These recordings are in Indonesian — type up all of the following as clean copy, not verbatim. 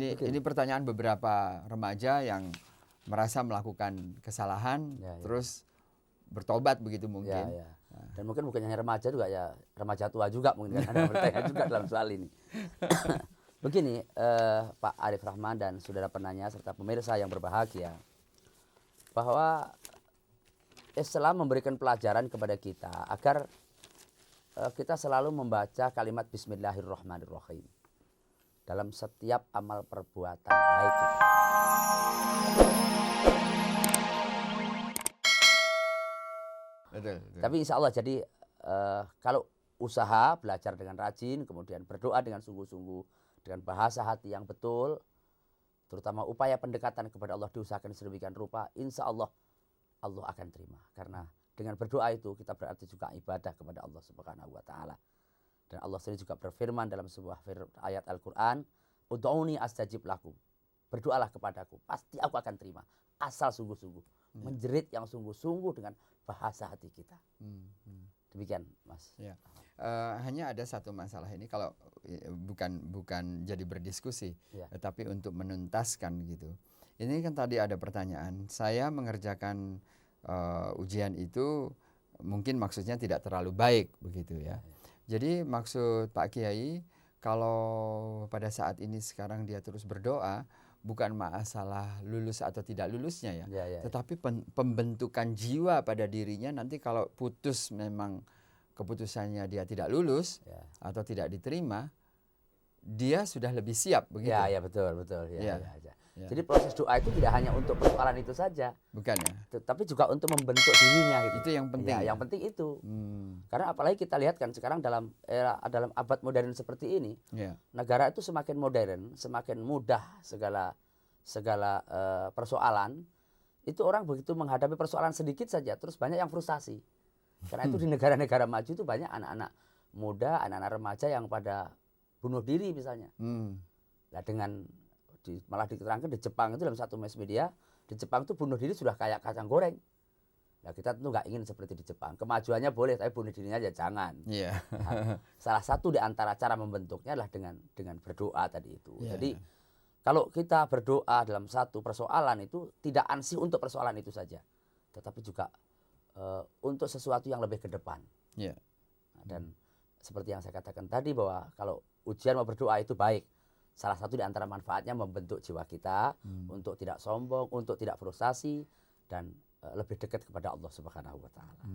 Ini pertanyaan beberapa remaja yang merasa melakukan kesalahan, terus bertobat begitu mungkin. Dan mungkin bukan hanya remaja juga ya, remaja tua juga mungkin kan ada bertanya juga dalam soal ini. Begini, Pak Arif Rahman dan saudara penanya serta pemirsa yang berbahagia, bahwa Islam memberikan pelajaran kepada kita agar kita selalu membaca kalimat Bismillahirrahmanirrahim dalam setiap amal perbuatan baik kita. Betul. Tapi insya Allah jadi kalau usaha belajar dengan rajin, kemudian berdoa dengan sungguh-sungguh, dengan bahasa hati yang betul, terutama upaya pendekatan kepada Allah diusahakan sedemikian rupa, insya Allah Allah akan terima. Karena dengan berdoa itu kita berarti juga ibadah kepada Allah Subhanahu wa Ta'ala. Dan Allah sendiri juga berfirman dalam sebuah ayat Al-Quran, Ud'uni astajib lakum. Berdoalah kepadaku, pasti aku akan terima. Asal sungguh-sungguh. Menjerit yang sungguh-sungguh dengan bahasa hati kita. Demikian, Mas. Ya. Hanya ada satu masalah ini, kalau bukan jadi berdiskusi, tetapi untuk menuntaskan gitu. Ini kan tadi ada pertanyaan, saya mengerjakan ujian itu mungkin maksudnya tidak terlalu baik begitu ya. Jadi maksud Pak Kiai, kalau pada saat ini sekarang dia terus berdoa, bukan masalah lulus atau tidak lulusnya ya, tetapi pembentukan jiwa pada dirinya nanti kalau putus, memang keputusannya dia tidak lulus atau tidak diterima, dia sudah lebih siap begitu. Ya betul. Jadi proses doa itu tidak hanya untuk persoalan itu saja, bukan ya, tapi juga untuk membentuk dirinya gitu. Itu yang penting. Yang penting itu. Karena apalagi kita lihat kan sekarang dalam abad modern seperti ini, negara itu semakin modern, semakin mudah segala persoalan. Itu orang begitu menghadapi persoalan sedikit saja, terus banyak yang frustasi. Karena itu di negara-negara maju itu banyak anak-anak muda, anak-anak remaja yang pada bunuh diri misalnya. Nah malah diterangkan di Jepang itu dalam satu mass media, di Jepang itu bunuh diri sudah kayak kacang goreng. Nah kita tentu nggak ingin seperti di Jepang. Kemajuannya boleh, tapi bunuh dirinya aja jangan. Nah, salah satu di antara cara membentuknya adalah dengan berdoa tadi itu. Jadi kalau kita berdoa dalam satu persoalan itu tidak ansih untuk persoalan itu saja, tetapi juga untuk sesuatu yang lebih ke depan. Dan seperti yang saya katakan tadi, bahwa kalau ujian mau berdoa itu baik. Salah satu di antara manfaatnya membentuk jiwa kita untuk tidak sombong, untuk tidak frustasi, dan lebih dekat kepada Allah Subhanahu wa Ta'ala.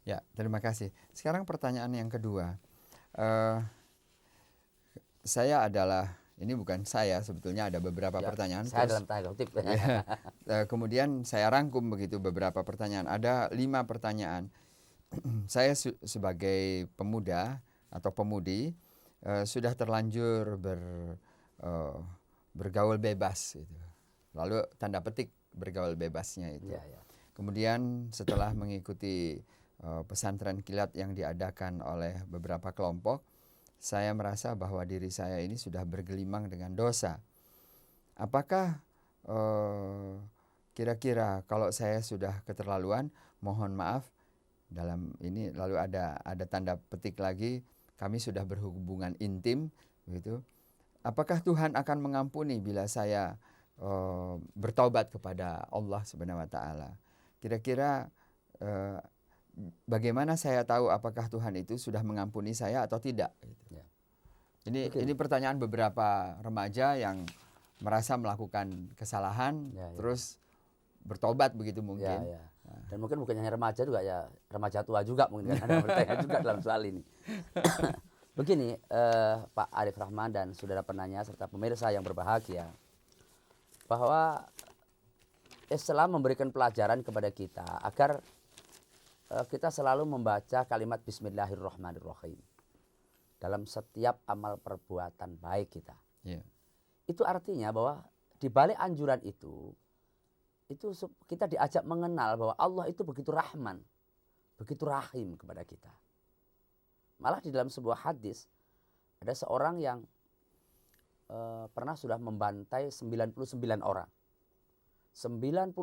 Ya, terima kasih. Sekarang pertanyaan yang kedua. Saya adalah, ini bukan saya, sebetulnya ada beberapa pertanyaan. Saya dalam tanda kutip. Kemudian saya rangkum begitu beberapa pertanyaan. Ada 5 pertanyaan. Saya sebagai pemuda atau pemudi sudah terlanjur bergaul bebas gitu. Lalu tanda petik bergaul bebasnya itu. Kemudian setelah mengikuti pesantren kilat yang diadakan oleh beberapa kelompok, saya merasa bahwa diri saya ini sudah bergelimang dengan dosa. Apakah kira-kira kalau saya sudah keterlaluan, mohon maaf dalam ini, lalu ada tanda petik lagi, kami sudah berhubungan intim begitu. Apakah Tuhan akan mengampuni bila saya bertaubat kepada Allah Subhanahu wa Ta'ala? Kira-kira bagaimana saya tahu apakah Tuhan itu sudah mengampuni saya atau tidak gitu. Ini pertanyaan beberapa remaja yang merasa melakukan kesalahan, terus bertobat begitu mungkin. Dan mungkin bukan hanya remaja juga ya, remaja tua juga mungkin kan ada bertanya juga dalam soal ini. Begini, Pak Arif Rahman dan saudara penanya serta pemirsa yang berbahagia, bahwa Islam memberikan pelajaran kepada kita agar kita selalu membaca kalimat Bismillahirrahmanirrahim dalam setiap amal perbuatan baik kita. Itu artinya bahwa di balik anjuran itu kita diajak mengenal bahwa Allah itu begitu rahman, begitu rahim kepada kita. Malah di dalam sebuah hadis ada seorang yang pernah sudah membantai 99 orang. 99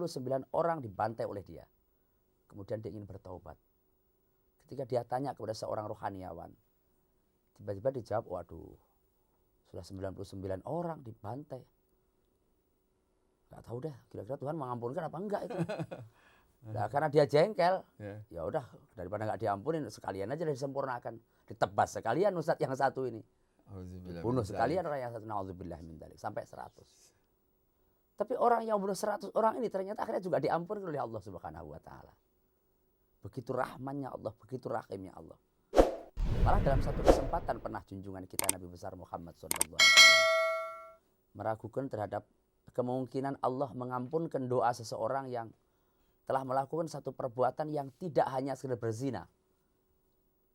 orang dibantai oleh dia. Kemudian dia ingin bertaubat. Ketika dia tanya kepada seorang rohaniawan, tiba-tiba dijawab, waduh, Sudah 99 orang dibantai. Nggak tahu deh, kira-kira Tuhan mengampunkan apa enggak itu. Nah, karena dia jengkel, ya udah daripada nggak diampunin, sekalian aja disempurnakan. Ditebas sekalian Ustadz yang satu ini. Bunuh sekalian orang yang satu, na'udzubillah min dzalik, sampai 100. Tapi orang yang bunuh 100 orang ini ternyata akhirnya juga diampuni oleh Allah Subhanahu wa taala. Begitu rahmannya Allah, begitu rahimnya Allah. Malah dalam satu kesempatan pernah junjungan kita Nabi besar Muhammad SAW meragukan terhadap kemungkinan Allah mengampunkan doa seseorang yang telah melakukan satu perbuatan yang tidak hanya sekedar berzina,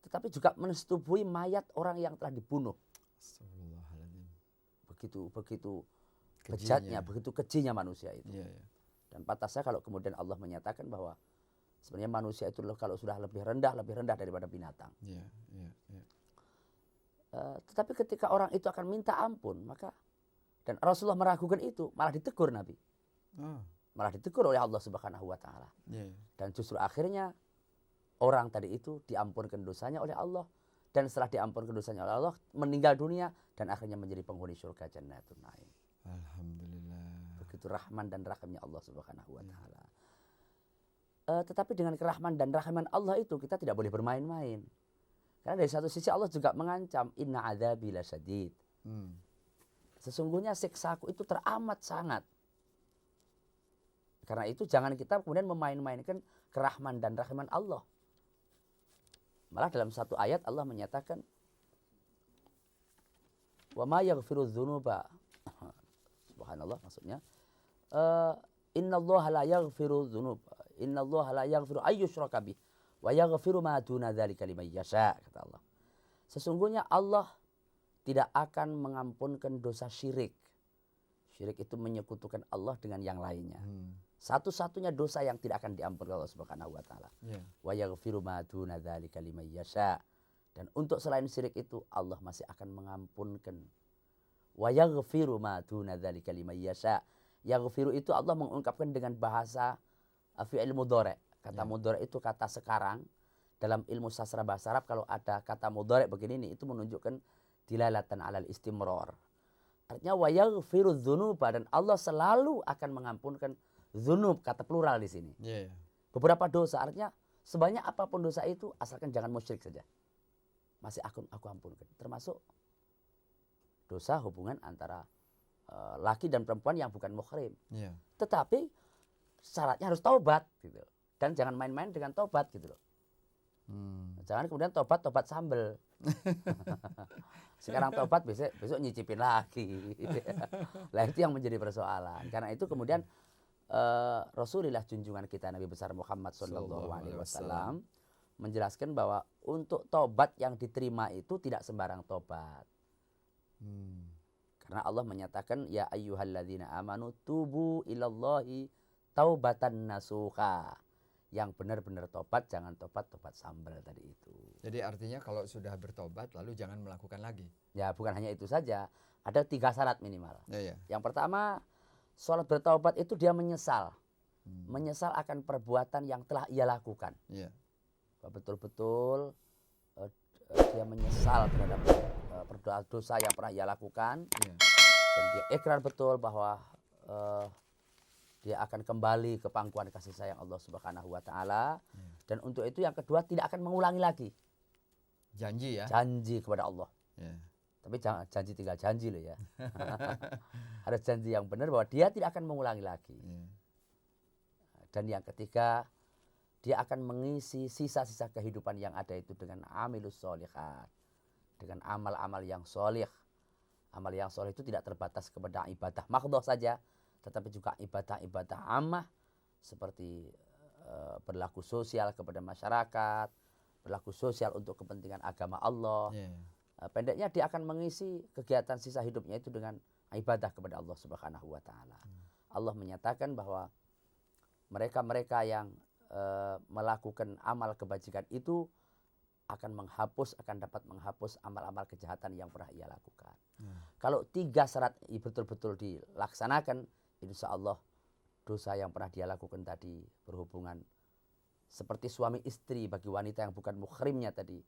tetapi juga mensetubuhi mayat orang yang telah dibunuh. Begitu bejatnya, begitu kejinya manusia itu. Dan pantasnya kalau kemudian Allah menyatakan bahwa sebenarnya manusia itu kalau sudah lebih rendah daripada binatang. Tetapi ketika orang itu akan minta ampun, maka dan Rasulullah meragukan itu, malah ditegur Nabi. Malah ditegur oleh Allah Subhanahu wa taala. Dan justru akhirnya orang tadi itu diampunkan dosanya oleh Allah, dan setelah diampunkan dosanya oleh Allah meninggal dunia dan akhirnya menjadi penghuni surga Jannatun Naim. Alhamdulillah. Begitu rahman dan rahimnya Allah Subhanahu wa taala. Tetapi dengan kerahman dan rahiman Allah itu kita tidak boleh bermain-main. Karena dari satu sisi Allah juga mengancam, inna adzabi lasyadid. Sesungguhnya siksaku itu teramat sangat. Karena itu jangan kita kemudian memain-mainkan kerahman dan rahiman Allah. Malah dalam satu ayat Allah menyatakan, wa ma yaghfiru dzunuba. Subhanallah maksudnya. Innallaha la yaghfiru dzunuba. Innallaha la yaghfiru ayyushraka bih wa yaghfiru ma duna dzalika liman yasha, kata Allah. Sesungguhnya Allah tidak akan mengampunkan dosa syirik. Syirik itu menyekutukan Allah dengan yang lainnya. Satu-satunya dosa yang tidak akan diampuni Allah Subhanahu wa taala. Wa yaghfiru ma duna dzalika liman yasha. Dan untuk selain syirik itu Allah masih akan mengampunkan. Wa yaghfiru ma duna dzalika liman yasha. Yaghfiru itu Allah mengungkapkan dengan bahasa fi'il mudhari'. Kata mudhari' itu kata sekarang. Dalam ilmu sastra bahasa Arab kalau ada kata mudhari' begini itu menunjukkan dilalatan 'alal istimrar. Artinya wa yaghfiru dzunuba, dan Allah selalu akan mengampunkan dzunub, kata plural di sini. Beberapa dosa, artinya sebanyak apapun dosa itu asalkan jangan musyrik saja. Masih aku ampunkan. Termasuk dosa hubungan antara laki dan perempuan yang bukan muhrim. Tetapi syaratnya harus taubat gitu. Dan jangan main-main dengan taubat gitu loh. Jangan kemudian tobat sambel. Sekarang tobat besok nyicipin lagi. Lah itu yang menjadi persoalan. Karena itu kemudian Rasulullah junjungan kita Nabi besar Muhammad SAW menjelaskan bahwa untuk tobat yang diterima itu tidak sembarang tobat. Karena Allah menyatakan ya ayyuhalladzina amanu tubu ilallahi taubatan nasuha. Yang benar-benar tobat, jangan tobat sambal tadi itu. Jadi artinya kalau sudah bertobat lalu jangan melakukan lagi. Ya bukan hanya itu saja, ada 3 syarat minimal. Yang pertama, sholat bertaubat itu dia menyesal. Menyesal akan perbuatan yang telah ia lakukan. Betul-betul dia menyesal terhadap dosa yang pernah ia lakukan. Dan dia ikrar betul bahwa dia akan kembali ke pangkuan kasih sayang Allah Subhanahu wa taala. Dan untuk itu yang kedua tidak akan mengulangi lagi. Janji ya. Janji kepada Allah. Tapi jangan janji tinggal janji loh ya. Ada janji yang benar bahwa dia tidak akan mengulangi lagi. Dan yang ketiga, dia akan mengisi sisa-sisa kehidupan yang ada itu dengan amilus sholihat. Dengan amal-amal yang sholih. Amal yang sholih itu tidak terbatas kepada ibadah makhdhah saja, tetapi juga ibadah-ibadah ammah seperti berlaku sosial kepada masyarakat, berlaku sosial untuk kepentingan agama Allah. Pendeknya dia akan mengisi kegiatan sisa hidupnya itu dengan ibadah kepada Allah Subhanahu wa taala. Allah menyatakan bahwa mereka-mereka yang melakukan amal kebajikan itu akan dapat menghapus amal-amal kejahatan yang pernah ia lakukan. Kalau 3 syarat betul-betul dilaksanakan, insya Allah dosa yang pernah dia lakukan tadi berhubungan seperti suami istri bagi wanita yang bukan muhrimnya tadi,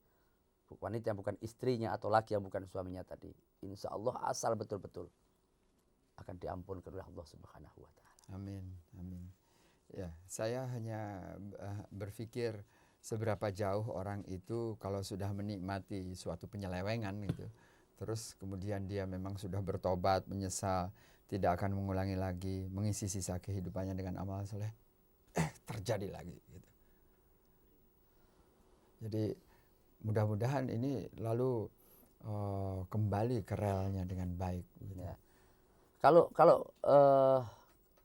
wanita yang bukan istrinya atau laki yang bukan suaminya tadi, insya Allah asal betul-betul akan diampunkan oleh Allah Subhanahu wa Ta'ala. Amin, amin. Ya, saya hanya berpikir seberapa jauh orang itu kalau sudah menikmati suatu penyelewengan gitu, terus kemudian dia memang sudah bertobat, menyesal, tidak akan mengulangi lagi, mengisi sisa kehidupannya dengan amal soleh, terjadi lagi gitu. Jadi mudah-mudahan ini lalu kembali ke relnya dengan baik gitu. Ya. Kalau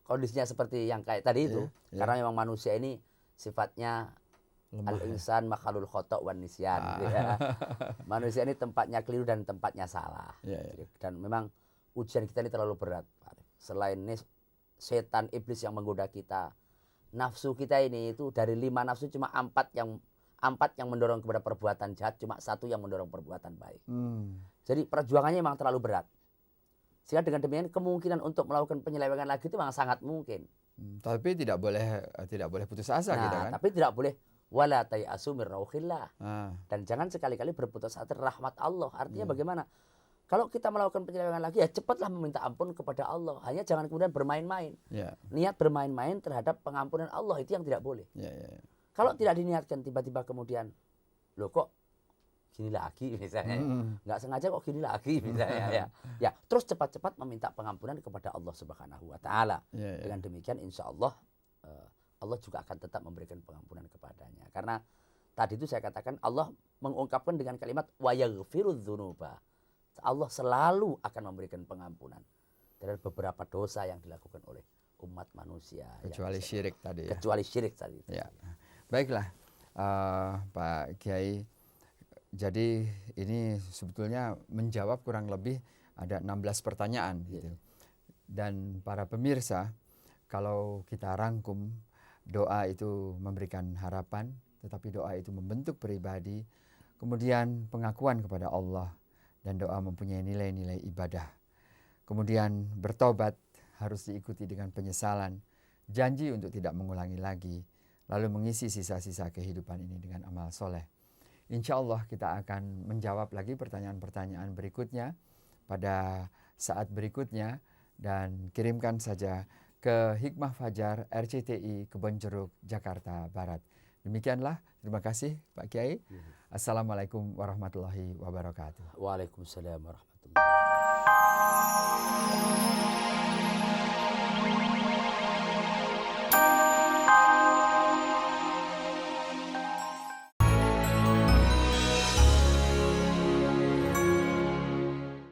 kondisinya seperti yang kayak tadi itu, karena memang manusia ini sifatnya al-insan makhlul khata' wan nisyan gitu ya. Manusia ini tempatnya keliru dan tempatnya salah. Dan memang ujian kita ini terlalu berat. Selain ini setan iblis yang menggoda kita, nafsu kita ini itu dari 5 nafsu cuma 4 yang mendorong kepada perbuatan jahat, cuma 1 yang mendorong perbuatan baik. Jadi perjuangannya memang terlalu berat. Sehingga dengan demikian kemungkinan untuk melakukan penyelewengan lagi itu memang sangat mungkin. Tapi tidak boleh putus asa gitu kan. Tapi tidak boleh wala tayasu mir rauhillah. Dan jangan sekali-kali berputus asa dari rahmat Allah. Artinya bagaimana? Kalau kita melakukan penyelewengan lagi, ya cepatlah meminta ampun kepada Allah. Hanya jangan kemudian bermain-main. Niat bermain-main terhadap pengampunan Allah itu yang tidak boleh. Kalau tidak diniatkan, tiba-tiba kemudian, loh kok gini lagi misalnya, nggak sengaja kok gini lagi misalnya, ya terus cepat-cepat meminta pengampunan kepada Allah Subhanahu wa Ta'ala. Dengan demikian insya Allah Allah juga akan tetap memberikan pengampunan kepadanya. Karena tadi itu saya katakan Allah mengungkapkan dengan kalimat wa yaghfirudz dzunuba. Allah selalu akan memberikan pengampunan terhadap beberapa dosa yang dilakukan oleh umat manusia. Kecuali syirik tadi ya. Kecuali syirik tadi. Ya. Baiklah Pak Kiai. Jadi ini sebetulnya menjawab kurang lebih ada 16 pertanyaan gitu. Dan para pemirsa, kalau kita rangkum, doa itu memberikan harapan, tetapi doa itu membentuk pribadi, kemudian pengakuan kepada Allah, dan doa mempunyai nilai-nilai ibadah. Kemudian bertobat harus diikuti dengan penyesalan, janji untuk tidak mengulangi lagi, lalu mengisi sisa-sisa kehidupan ini dengan amal soleh. Insya Allah kita akan menjawab lagi pertanyaan-pertanyaan berikutnya pada saat berikutnya, dan kirimkan saja ke Hikmah Fajar RCTI Kebonjeruk, Jakarta Barat. Demikianlah, terima kasih Pak Kiai. Assalamualaikum warahmatullahi wabarakatuh. Waalaikumsalam warahmatullahi wabarakatuh.